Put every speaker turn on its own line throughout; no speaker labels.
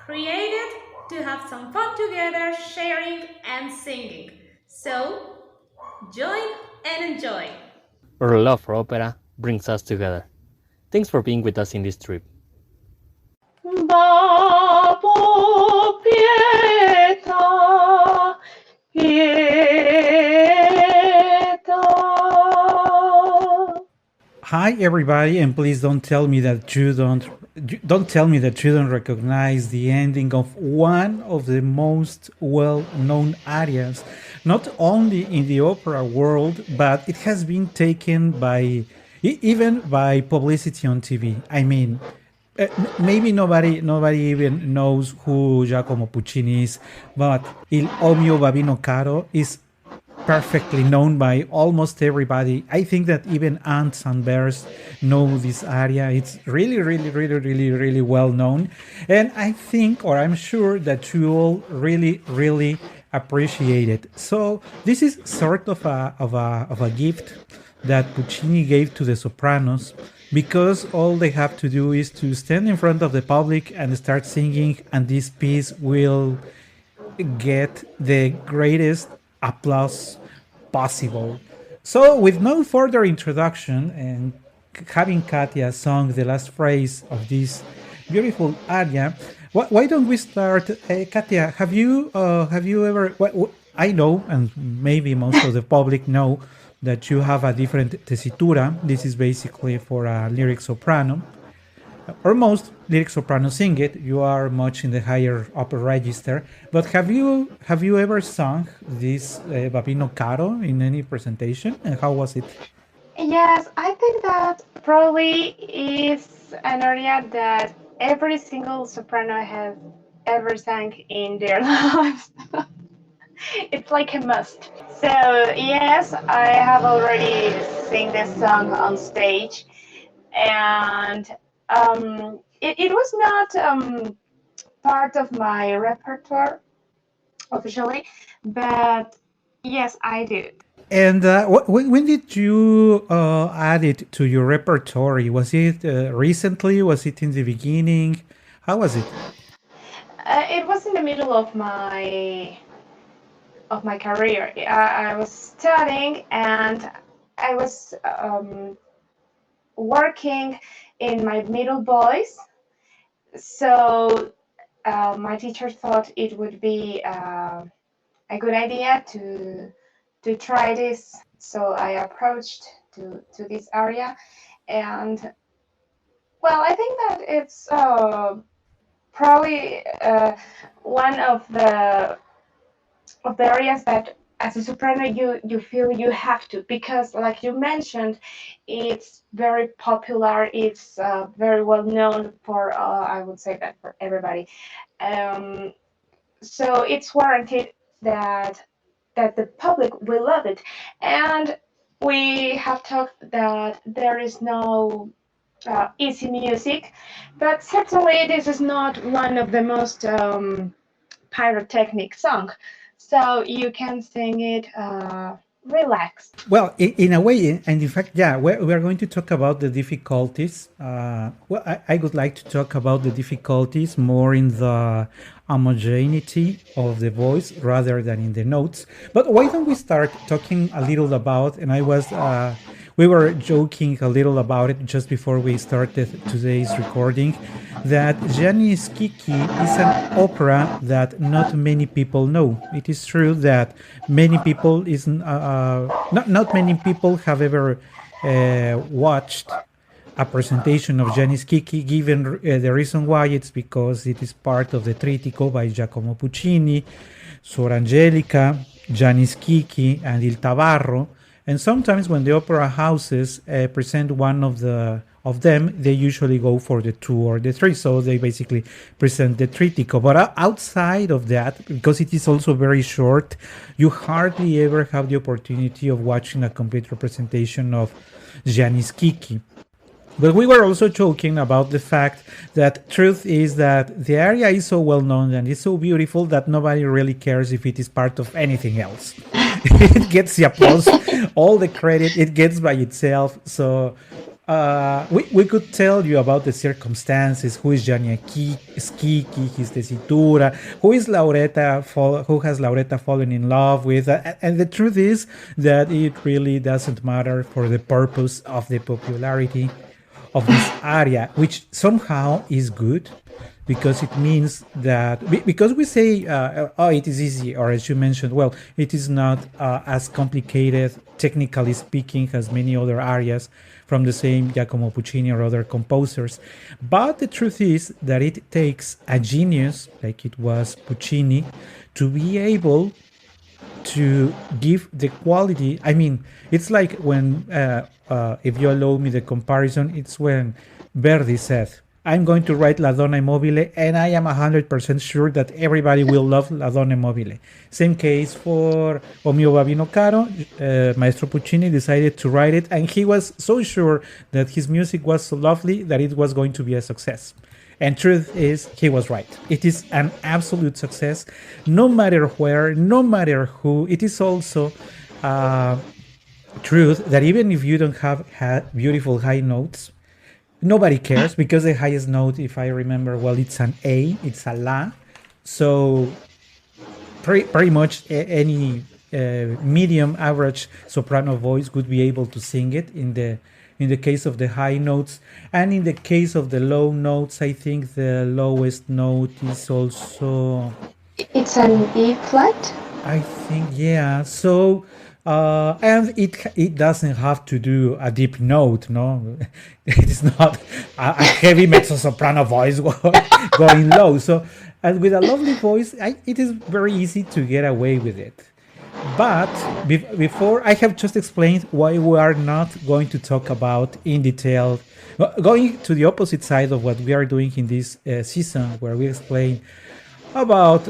created to have some fun together, sharing and singing. So, join and enjoy.
Our love for opera brings us together. Thanks for being with us in this trip.
Babbo pietà, pietà.
Hi everybody, and please don't tell me that you don't recognize the ending of one of the most well-known arias, not only in the opera world, but it has been taken by even by publicity on TV. I mean, maybe nobody even knows who Giacomo Puccini is, but Il O mio babbino caro is perfectly known by almost everybody. I think that even ants and bears know this aria. It's really well known. And I think, or I'm sure, that you all really appreciate it. So this is sort of a gift that Puccini gave to the sopranos, because all they have to do is to stand in front of the public and start singing, and this piece will get the greatest applause possible. So, with no further introduction, and having Katia sung the last phrase of this beautiful aria, why don't we start? Katia, have you ever? I know, and maybe most of the public know, that you have a different tessitura. This is basically for a lyric soprano, or most lyric sopranos sing it. You are much in the higher upper register. But have you ever sung this babbino caro in any presentation, and how was it?
Yes, I think that probably is an area that every single soprano has ever sang in their lives. It's like a must. So yes, I have already sing this song on stage, and it was not part of my repertoire officially, but yes, I did.
And when did you add it to your repertoire? Was it recently? Was it in the beginning? How was it?
It was in the middle of my career. I was studying and I was working in my middle voice. So my teacher thought it would be a good idea to try this. So I approached to this area, and well, I think that it's probably one of the areas that as a soprano you feel you have to, because like you mentioned, it's very popular, it's very well known for I would say that for everybody, um, so it's warranted that the public will love it. And we have talked that there is no easy music, but certainly this is not one of the most pyrotechnic song, so you can sing it relaxed.
Well, in a way, and in fact, yeah, we're going to talk about the difficulties. Well, I would like to talk about the difficulties more in the homogeneity of the voice rather than in the notes. But why don't we start talking a little about, and we were joking a little about it just before we started today's recording, that Giani Schicchi is an opera that not many people know. It is true that many people not many people have ever watched a presentation of Giani Schicchi, given the reason why. It's because it is part of the Trittico by Giacomo Puccini, Suor Angelica, Gianni Schicchi, and Il Tabarro. And sometimes when the opera houses present one of them, they usually go for the two or the three. So they basically present the Trittico. But outside of that, because it is also very short, you hardly ever have the opportunity of watching a complete representation of Gianni Schicchi. But we were also joking about the fact that truth is that the aria is so well known and it's so beautiful that nobody really cares if it is part of anything else. It gets the applause, all the credit it gets by itself. So we could tell you about the circumstances, who is Giani Schicchi, his tessitura, who is Lauretta, who has Lauretta fallen in love with. And the truth is that it really doesn't matter for the purpose of the popularity of this aria, which somehow is good because it means that because we say oh, it is easy, or as you mentioned, well, it is not as complicated technically speaking as many other arias from the same Giacomo Puccini or other composers. But the truth is that it takes a genius like it was Puccini to be able to give the quality. I mean, it's like when, if you allow me the comparison, it's when Verdi said, I'm going to write La Donna Mobile, and I am 100% sure that everybody will love La Donna Mobile. Same case for O mio babbino caro. Maestro Puccini decided to write it, and he was so sure that his music was so lovely that it was going to be a success. And truth is, he was right. It is an absolute success, no matter where, no matter who. It is also truth that even if you don't have beautiful high notes, nobody cares because the highest note, if I remember well, it's an A, it's a La. So pretty much any medium average soprano voice would be able to sing it in the case of the high notes. And in the case of the low notes, I think the lowest note is also...
It's an E flat?
I think, yeah. So, and it doesn't have to do a deep note, no? It is not a heavy mezzo-soprano voice going low. So, and with a lovely voice, it is very easy to get away with it. But before, I have just explained why we are not going to talk about in detail, going to the opposite side of what we are doing in this season, where we explain about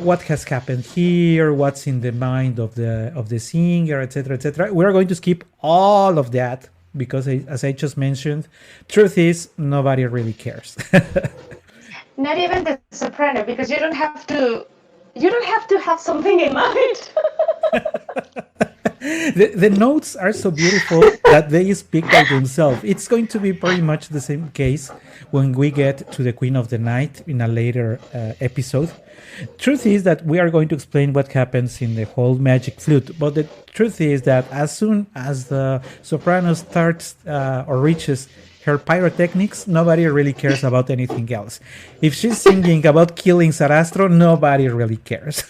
what has happened here, what's in the mind of the singer, etc., etc. We are going to skip all of that because, as I just mentioned, truth is nobody really cares.
Not even the soprano, because you don't have to have something in mind.
The notes are so beautiful that they speak by themselves. It's going to be pretty much the same case when we get to the Queen of the Night in a later episode. Truth is that we are going to explain what happens in the whole magic flute, but the truth is that as soon as the soprano starts or reaches her pyrotechnics, nobody really cares about anything else. If she's singing about killing Sarastro, nobody really cares.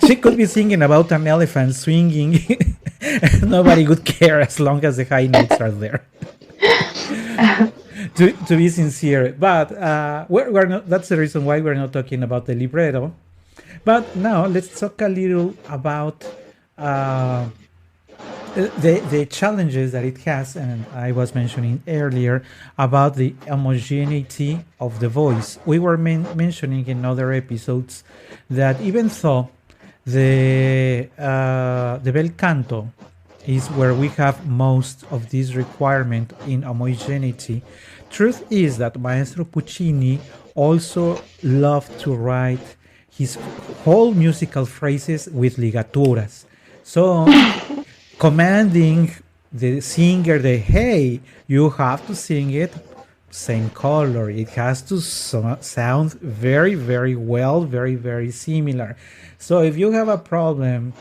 She could be singing about an elephant swinging. Nobody would care as long as the high notes are there. to be sincere, but we're not. That's the reason why we're not talking about the libretto. But now let's talk a little about the challenges that it has, and I was mentioning earlier about the homogeneity of the voice. We were mentioning in other episodes that even though the bel canto is where we have most of this requirement in homogeneity, truth is that Maestro Puccini also loved to write his whole musical phrases with ligaturas. So commanding the singer that, hey, you have to sing it same color. It has to sound very, very well, very, very similar. So if you have a problem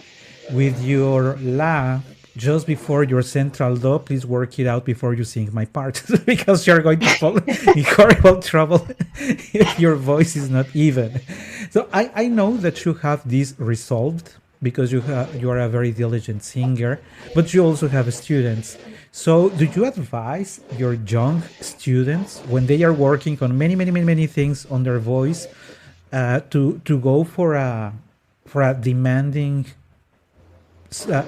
with your La just before your central do, please work it out before you sing my part, because you're going to fall in horrible trouble if your voice is not even. So I know that you have this resolved because you are a very diligent singer, but you also have students. So do you advise your young students when they are working on many things on their voice to go for a demanding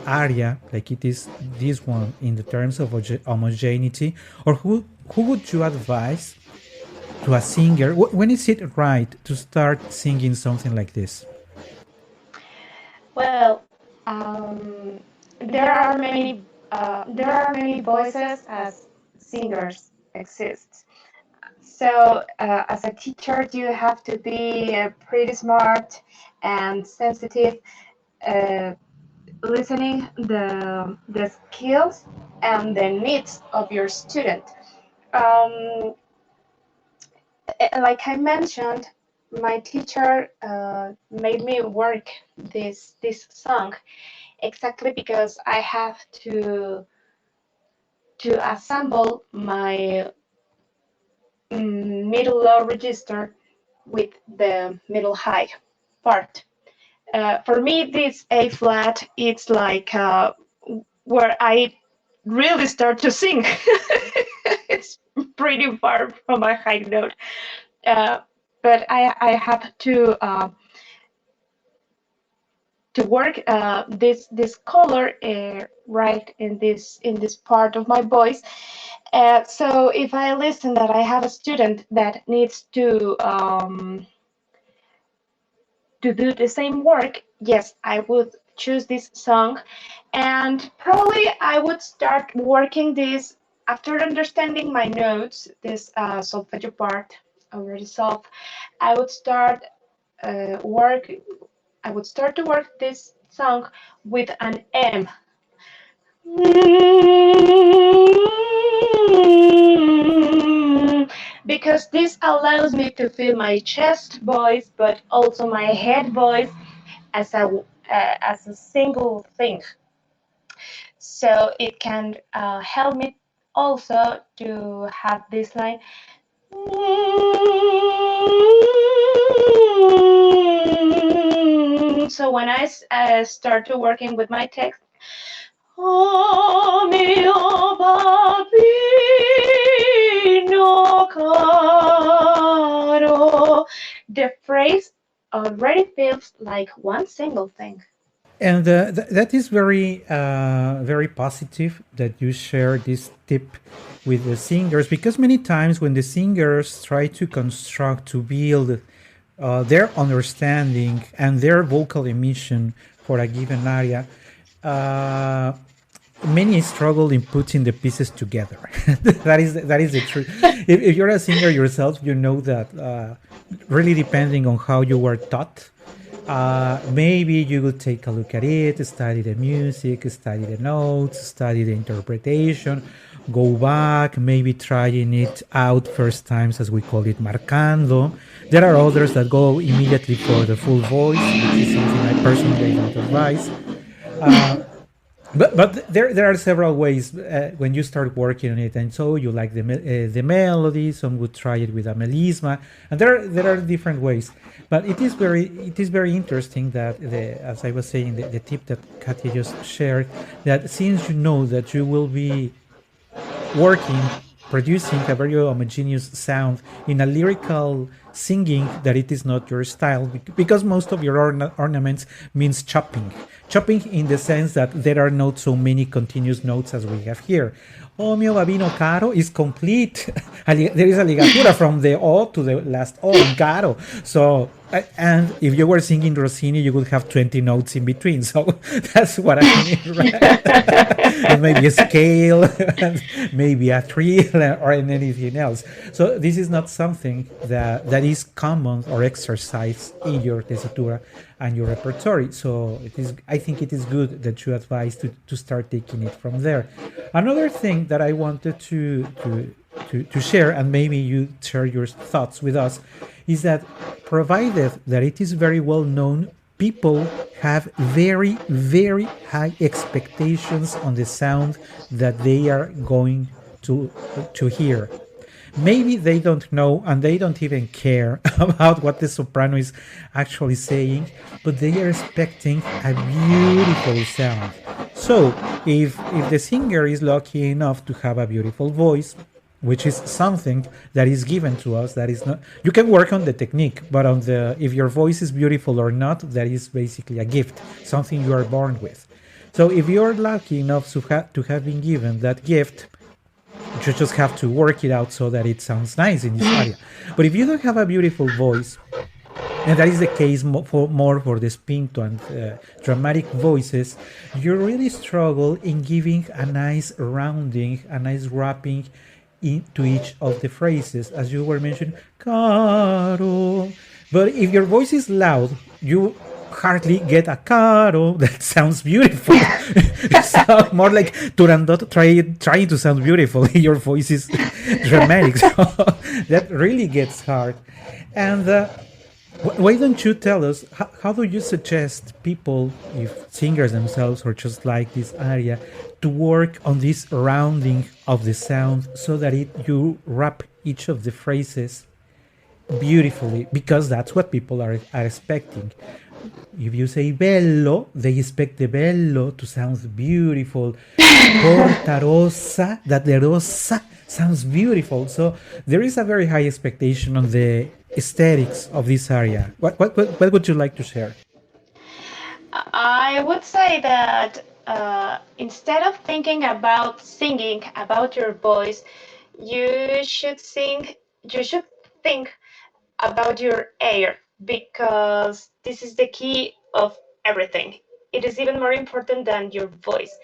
aria like it is this one in the terms of homogeneity? Or who would you advise to a singer, when is it right to start singing something like this?
Well, there are many voices as singers exist. So as a teacher, you have to be pretty smart and sensitive, listening the skills and the needs of your student. Um, like I mentioned, my teacher made me work this song exactly because I have to assemble my middle low register with the middle high part. For me, this A flat, it's like where I really start to sing. It's pretty far from a high note, uh, but I have to work this color right in this part of my voice. So if I listen that I have a student that needs to do the same work, yes, I would choose this song, and probably I would start working this after understanding my notes. This solfeggio part already solved. I would start work. I would start to work this song with an M. Because this allows me to feel my chest voice, but also my head voice as a single thing. So it can help me also to have this line. So when I start to working with my text, oh mio babbino caro, the phrase already feels like one single thing.
And that is very positive that you share this tip with the singers, because many times when the singers try to construct, to build their understanding and their vocal emission for a given area, many struggle in putting the pieces together. That is the truth. If you're a singer yourself, you know that really depending on how you were taught, maybe you would take a look at it, study the music, study the notes, study the interpretation, go back, maybe trying it out first times, as we call it, marcando. There are others that go immediately for the full voice, which is something I personally don't advise. But there are several ways when you start working on it, and so you like the melody. Some would try it with a melisma, and there are different ways. But it is very interesting that as I was saying, the tip that Katia just shared, that since you know that you will be working, producing a very homogeneous sound in a lyrical singing, that it is not your style, because most of your ornaments means chopping in the sense that there are not so many continuous notes as we have here. O mio babbino caro is complete. There is a ligatura from the O to the last O in caro. So, and if you were singing Rossini, you would have 20 notes in between. So that's what I mean, right? And maybe a scale, maybe a trill, or anything else. So this is not something that is common or exercised in your tessitura and your repertoire. So I think it is good that you advise to start taking it from there. Another thing that I wanted to share, and maybe you share your thoughts with us, is that provided that it is very well known, people have very, very high expectations on the sound that they are going to hear. Maybe they don't know and they don't even care about what the soprano is actually saying, but they are expecting a beautiful sound. So if the singer is lucky enough to have a beautiful voice, which is something that is given to us, that is not, you can work on the technique, but on the, if your voice is beautiful or not, that is basically a gift, something you are born with. So if you're lucky enough to have been given that gift, you just have to work it out so that it sounds nice in this area. But if you don't have a beautiful voice, and that is the case more for the spinto and dramatic voices, you really struggle in giving a nice rounding, a nice wrapping into each of the phrases, as you were mentioning, caro. But if your voice is loud, you hardly get a caro that sounds beautiful. So More like Turandot trying to sound beautiful. Your voice is dramatic. So that really gets hard. And why don't you tell us, how do you suggest people, if singers themselves or just like this aria, to work on this rounding of the sound so that you wrap each of the phrases beautifully, because that's what people are expecting. If you say bello, they expect the bello to sound beautiful. Porta rossa, that the rossa sounds beautiful. So there is a very high expectation on the aesthetics of this area. What would you like to share?
I would say that instead of thinking about singing, about your voice, you should think about your air, because this is the key of everything. It is even more important than your voice.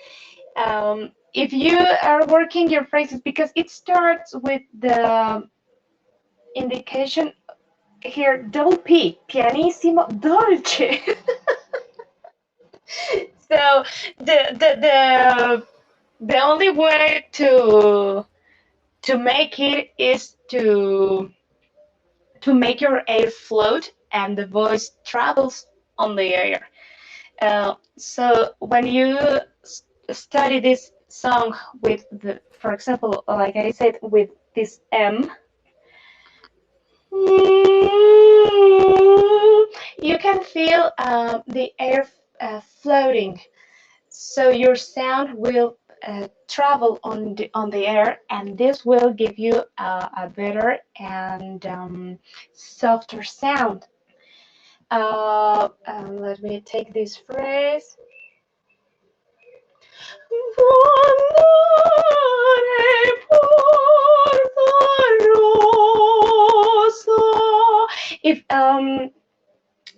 If you are working your phrases, because it starts with the indication here, double P, pianissimo, dolce. So the only way to make it is to make your air float and the voice travels on the air. So when you study this song with for example, like I said, with this M, you can feel the air floating. So your sound will travel on the air, and this will give you a better and softer sound. Let me take this phrase. If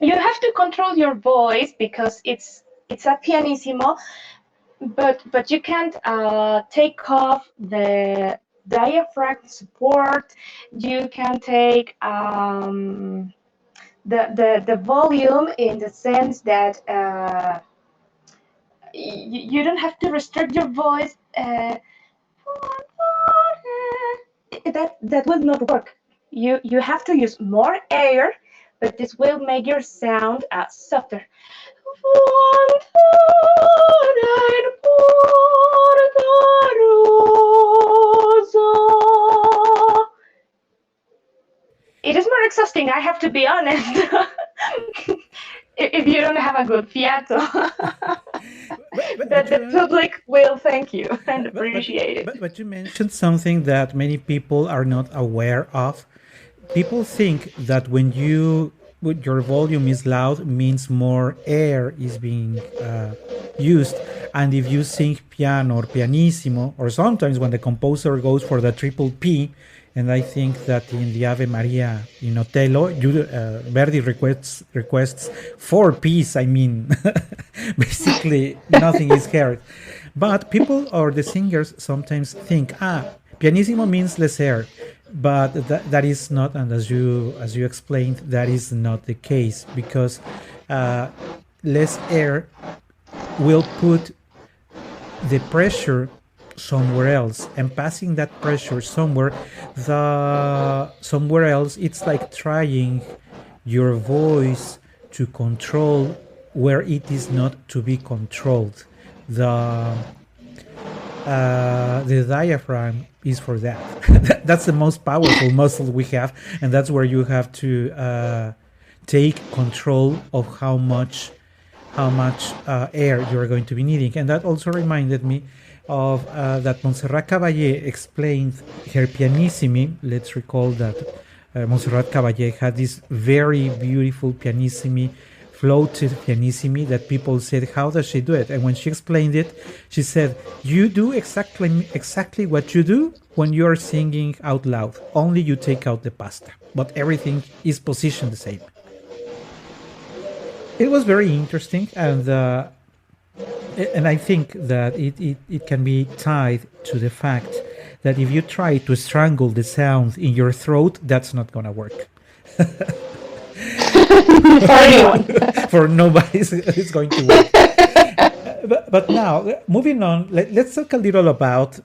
you have to control your voice because it's a pianissimo, but you can't take off the diaphragm support. You can take the volume, in the sense that you don't have to restrict your voice. That will not work. You have to use more air, but this will make your sound softer. It is more exhausting, I have to be honest. If you don't have a good fiato. But the public will thank you and appreciate it.
But you mentioned something that many people are not aware of. People think that when your volume is loud means more air is being used, and if you sing piano or pianissimo, or sometimes when the composer goes for the triple P, and I think that in the Ave Maria in Otello, Verdi requests 4 Ps. I mean, basically nothing is heard. But people or the singers sometimes think, pianissimo means less air. But that is not, and as you explained, that is not the case, because less air will put the pressure somewhere else, and passing that pressure somewhere else, it's like trying your voice to control where it is not to be controlled. The diaphragm is for that. That's the most powerful muscle we have, and that's where you have to take control of how much air you're going to be needing. And that also reminded me of that Montserrat Caballé explained her pianissimi. Let's recall that Montserrat Caballé had this very beautiful pianissimi, floated pianissimi, that people said, how does she do it? And when she explained it, she said, you do exactly what you do when you are singing out loud, only you take out the pasta, but everything is positioned the same. It was very interesting, and I think that it can be tied to the fact that if you try to strangle the sound in your throat, that's not going to work.
For anyone.
For nobody, it's going to work. But now, moving on, let's talk a little about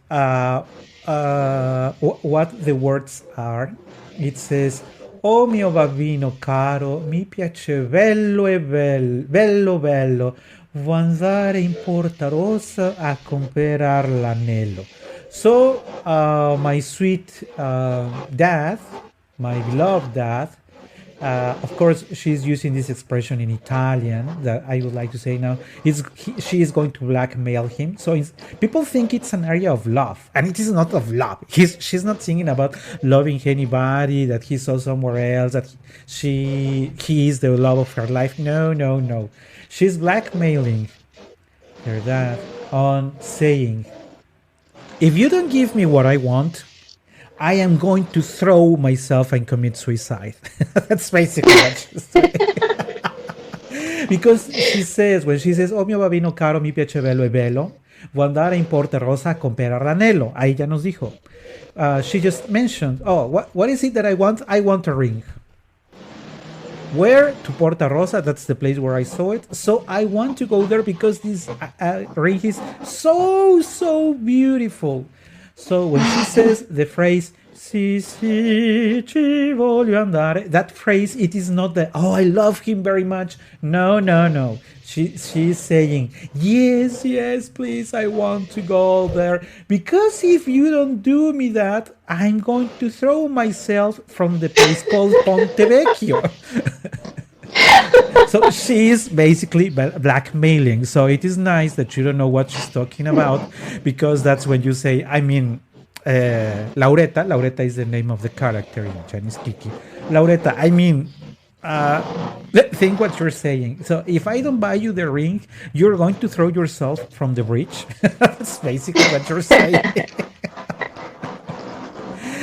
what the words are. It says, "Oh mio babbino caro, mi piace bello e bello, bello bello, vuoi andare in Porta Rossa a comprar l'anello." So, my sweet dad, my beloved dad, of course, she's using this expression in Italian that I would like to say now. She is going to blackmail him. So people think it's an area of love, and it is not of love. She's not thinking about loving anybody that he saw somewhere else. That he is the love of her life. No, no, no. She's blackmailing her dad on saying, "If you don't give me what I want, I am going to throw myself and commit suicide." That's basically what she's saying. Because when she says, "Oh mio babbino caro, mi piace bello e bello, vuoi andare in Porta Rosa a comprar l'anello." Ahí ya nos dijo. She just mentioned, "Oh, what is it that I want? I want a ring." Where? To Porta Rosa. That's the place where I saw it. So I want to go there because this ring is so beautiful. So when she says the phrase "si si ci voglio andare," that phrase, it is not the "oh, I love him very much." No, no, no. She's saying, "Yes, yes, please, I want to go there. Because if you don't do me that, I'm going to throw myself from the place called Ponte Vecchio." So she is basically blackmailing. So it is nice that you don't know what she's talking about, because that's when you say, I mean, Lauretta. Lauretta is the name of the character in Giani Schicchi. Lauretta, I mean, think what you're saying. So if I don't buy you the ring, you're going to throw yourself from the bridge. That's basically what you're saying.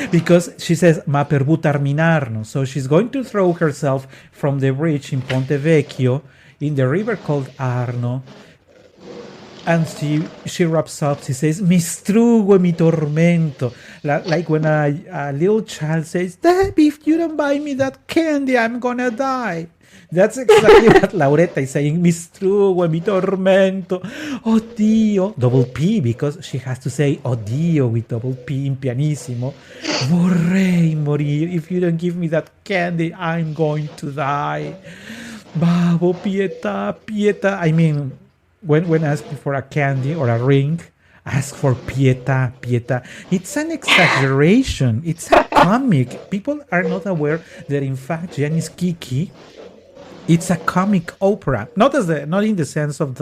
Because she says "ma per buttarmi in Arno," so she's going to throw herself from the bridge in Ponte Vecchio in the river called Arno. And she wraps up, she says, "Mi strugo e mi tormento." Like when a little child says, "Dad, if you don't buy me that candy, I'm gonna die." That's exactly what Lauretta is saying. "Mi strugo e mi tormento. Oddio." Double P, because she has to say "oddio" with double P in pianissimo. "Vorrei morire. If you don't give me that candy, I'm going to die. Babo, pietà, pietà." I mean, when asking for a candy or a ring, ask for pietà, pietà. It's an exaggeration. It's a comic. People are not aware that in fact Gianni Schicchi, it's a comic opera, not in the sense of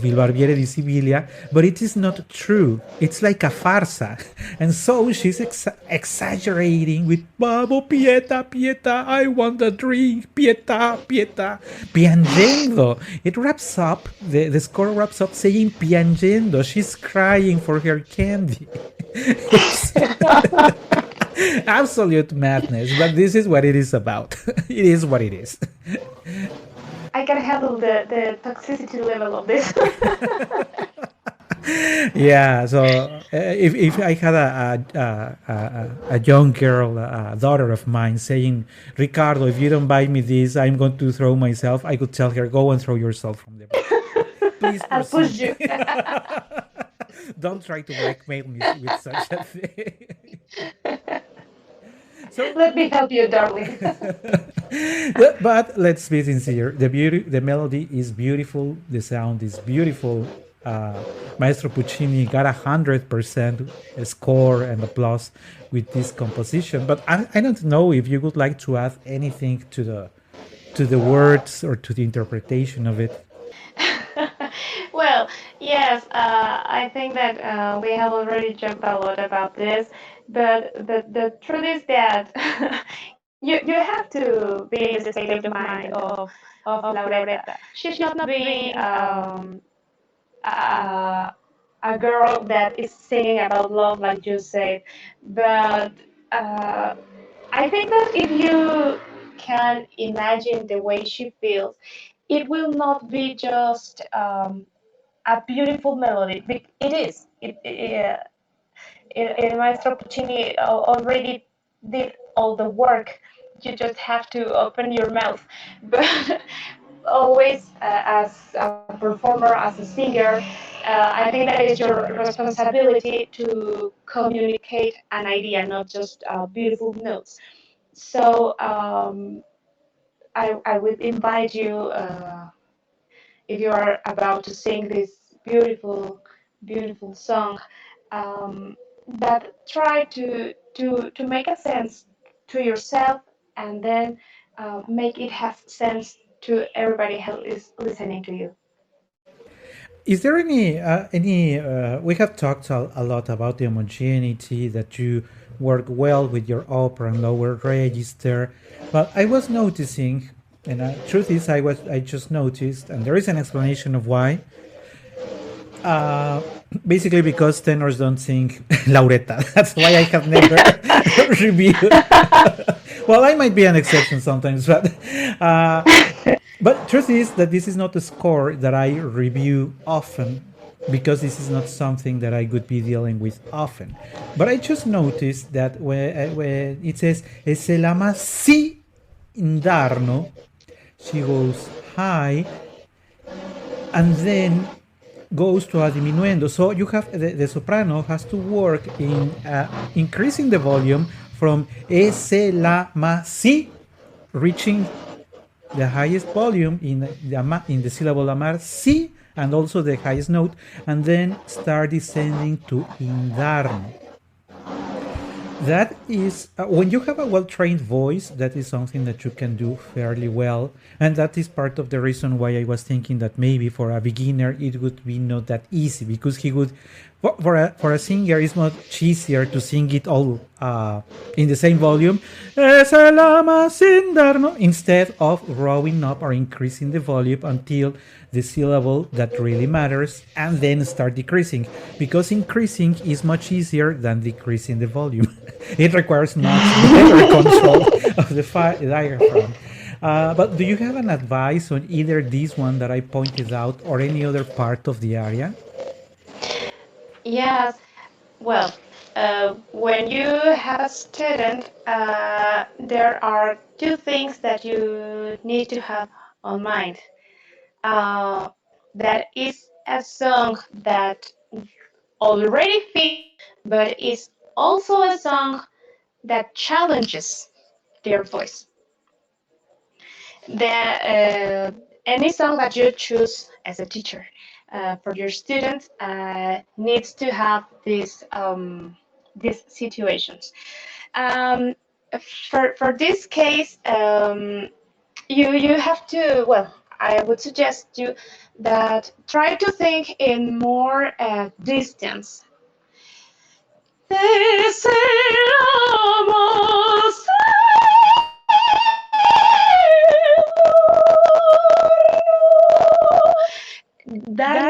Il Barbiere di Siviglia, but it is not true. It's like a farsa, and so she's exaggerating with "Babo, pietà, pietà, I want a drink, pietà, pietà, piangendo." It wraps up, the score wraps up saying piangendo. She's crying for her candy. Absolute madness, but this is what it is about. It is what it is.
I can handle the toxicity level of this.
Yeah, so if I had a young girl, a daughter of mine, saying, "Ricardo, if you don't buy me this, I'm going to throw myself," I could tell her, "Go and throw yourself from the bridge. Please
I'll push you.
Don't try to blackmail me with such a thing." So,
Let me help you, darling.
but let's be sincere. The melody is beautiful. The sound is beautiful. Maestro Puccini got 100% score and applause with this composition. But I don't know if you would like to add anything to the words or to the interpretation of it.
Well, yes, I think that we have already joked a lot about this, but the truth is that you have to be in the state of mind of Lauretta. She's not being a, a girl that is singing about love, like you said, but I think that if you can imagine the way she feels, it will not be just a beautiful melody. It is. Maestro Puccini already did all the work. You just have to open your mouth. But always, as a performer, as a singer, I think that is your responsibility to communicate an idea, not just beautiful notes. So I would invite you, if you are about to sing this beautiful, beautiful song, um, that try to make a sense to yourself, and then make it have sense to everybody who is listening to you.
Is there any? We have talked a lot about the homogeneity that you work well with your upper and lower register, but I was noticing, and truth is, I just noticed, and there is an explanation of why. Uh, Basically, because tenors don't sing Lauretta. That's why I have never reviewed. Well, I might be an exception sometimes, uh, but truth is that this is not a score that I review often because this is not something that I would be dealing with often. But I just noticed that when it says "Es el ama si indarno," she goes high and then goes to a diminuendo. So you have the soprano has to work in increasing the volume from ese la ma si, reaching the highest volume in the syllable amar si, and also the highest note, and then start descending to indarno. That is, when you have a well trained voice, that is something that you can do fairly well. And that is part of the reason why I was thinking that maybe for a beginner it would be not that easy, because he would, for a singer, it's much easier to sing it all in the same volume. Es el ama sin darno, instead of growing up or increasing the volume until the syllable that really matters and then start decreasing, because increasing is much easier than decreasing the volume. It requires much better control of the diaphragm. But do you have an advice on either this one that I pointed out or any other part of the aria?
Yes, well, when you have a student, there are two things that you need to have on mind. Uh, that is a song that already fits, but is also a song that challenges their voice. Any song that you choose as a teacher for your students needs to have these situations. Um, for this case, you have to, well, I would suggest you that try to think in more distance. That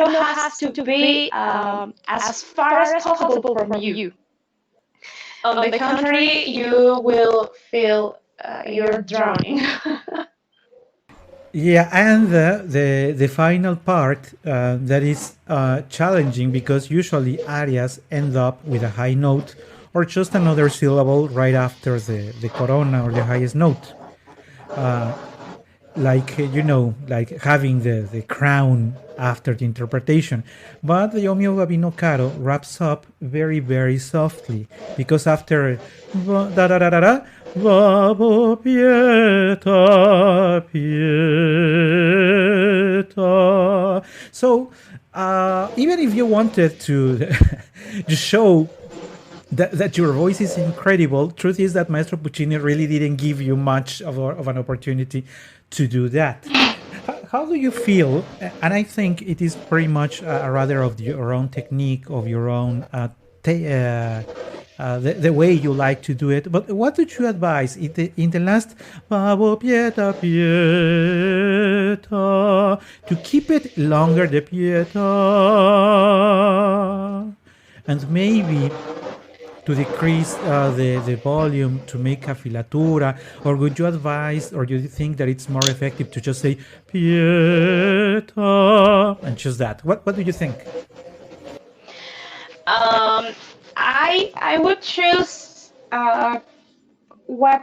note has to be as far as possible from you. On the contrary, you will feel you're drowning.
Yeah, and the final part that is challenging, because usually arias end up with a high note or just another syllable right after the corona or the highest note. Like like having the crown after the interpretation. But the O mio babbino caro wraps up very, very softly, because after da da da da da, Vabo pieta pieta. So even if you wanted to to show that your voice is incredible, truth is that Maestro Puccini really didn't give you much of an opportunity to do that. How do you feel? And I think it is pretty much rather of your own technique, of your own the way you like to do it. But what would you advise in the last Babo Pieta Pieta, to keep it longer, the Pieta, and maybe to decrease the volume to make a filatura? Or would you advise, or do you think that it's more effective to just say Pieta and just that? What do you think?
I would choose what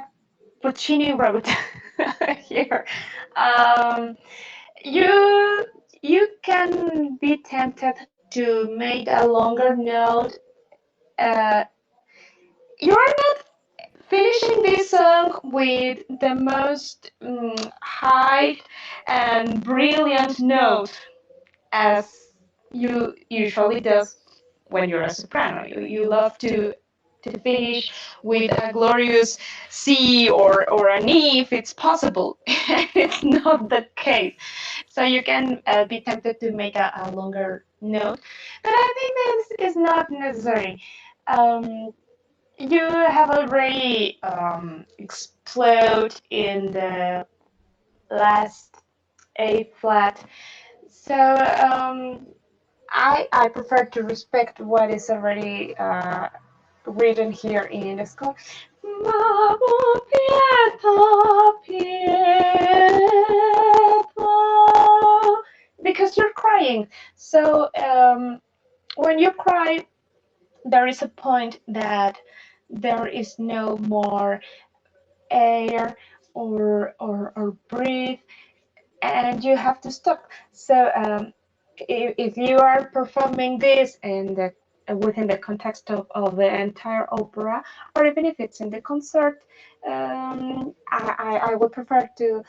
Puccini wrote here. you you can be tempted to make a longer note. Uh, you're not finishing this song with the most high and brilliant note as you usually does when you're a soprano. You love to finish with a glorious C or an E if it's possible. It's not the case. So you can be tempted to make a longer note, but I think this is not necessary. Um, you have already exploded in the last A flat, so I prefer to respect what is already written here in the score. Because you're crying. So when you cry, there is a point that there is no more air or breathe, and you have to stop. So if you are performing this in the within the context of the entire opera, or even if it's in the concert, I would prefer to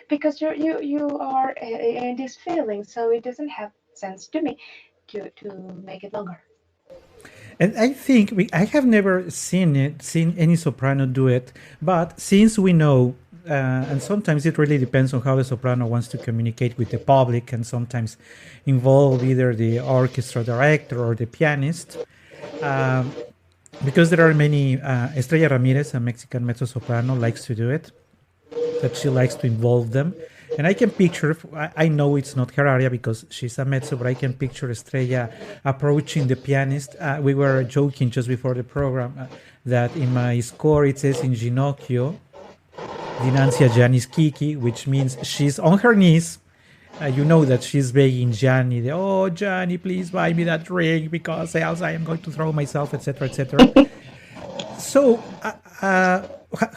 because you are in this feeling, so it doesn't have sense to me to make it longer.
And I think I have never seen any soprano do it, but since we know, and sometimes it really depends on how the soprano wants to communicate with the public, and sometimes involve either the orchestra director or the pianist, um, because there are many. Estrella Ramirez, a Mexican mezzo soprano, likes to do it. That she likes to involve them. And I can picture, I know it's not her aria because she's a mezzo, but I can picture Estrella approaching the pianist. We were joking just before the program that in my score it says in Ginocchio, Dinanzi a Giani Schicchi, which means she's on her knees. You know that she's begging Gianni, oh, Gianni, please buy me that ring because else I am going to throw myself, etc., etc. So,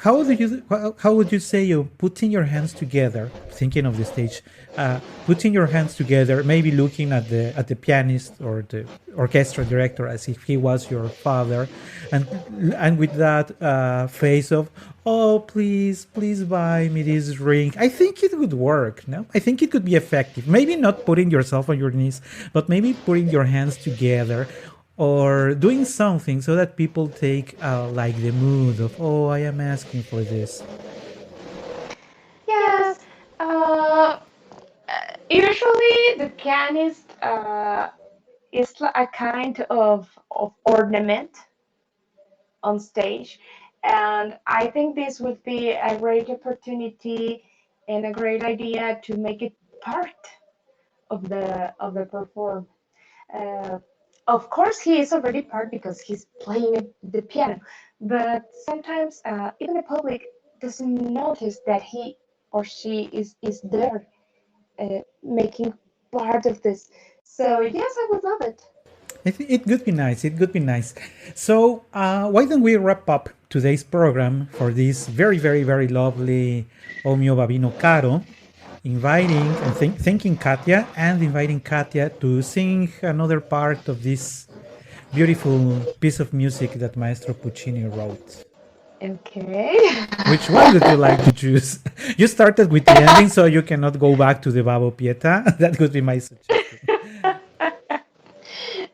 how would you say you putting your hands together, thinking of the stage, putting your hands together, maybe looking at the pianist or the orchestra director as if he was your father, and with that face of, oh, please buy me this ring. I think it would work. No, I think it could be effective. Maybe not putting yourself on your knees, but maybe putting your hands together or doing something so that people take like the mood of, oh, I am asking for this.
Yes. Usually the pianist is a kind of ornament on stage, and I think this would be a great opportunity and a great idea to make it part of the perform. Uh, of course, he is already part because he's playing the piano, but sometimes even the public doesn't notice that he or she is there making part of this. So yes, I would love it.
I think it could be nice. It could be nice. So why don't we wrap up today's program for this very, very, very lovely O mio babbino caro, inviting and thanking Katia and inviting Katia to sing another part of this beautiful piece of music that Maestro Puccini wrote.
Okay.
Which one would you like to choose? You started with the ending, so you cannot go back to the Babo Pieta. That would be my suggestion.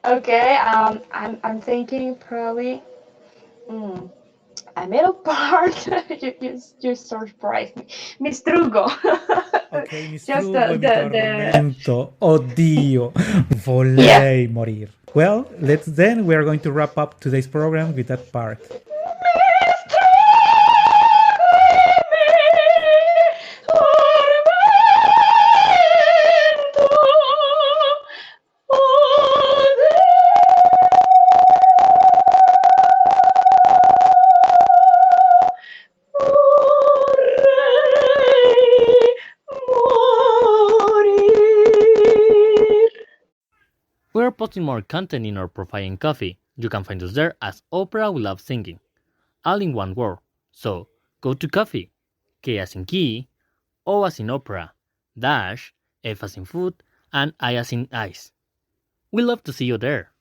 Okay. I'm thinking probably a middle part. You surprised me. Mistrugo.
Ok, mi
Just
strugo e mi
the
tormento. Oddio,
yeah.
volei morir. Well, we are going to wrap up today's program with that part.
We're posting more content in our profile in Coffee. You can find us there as Opera We Love Singing, all in one word. So, go to Coffee. K as in key, O as in opera, dash, F as in foot, and I as in ice. We love to see you there.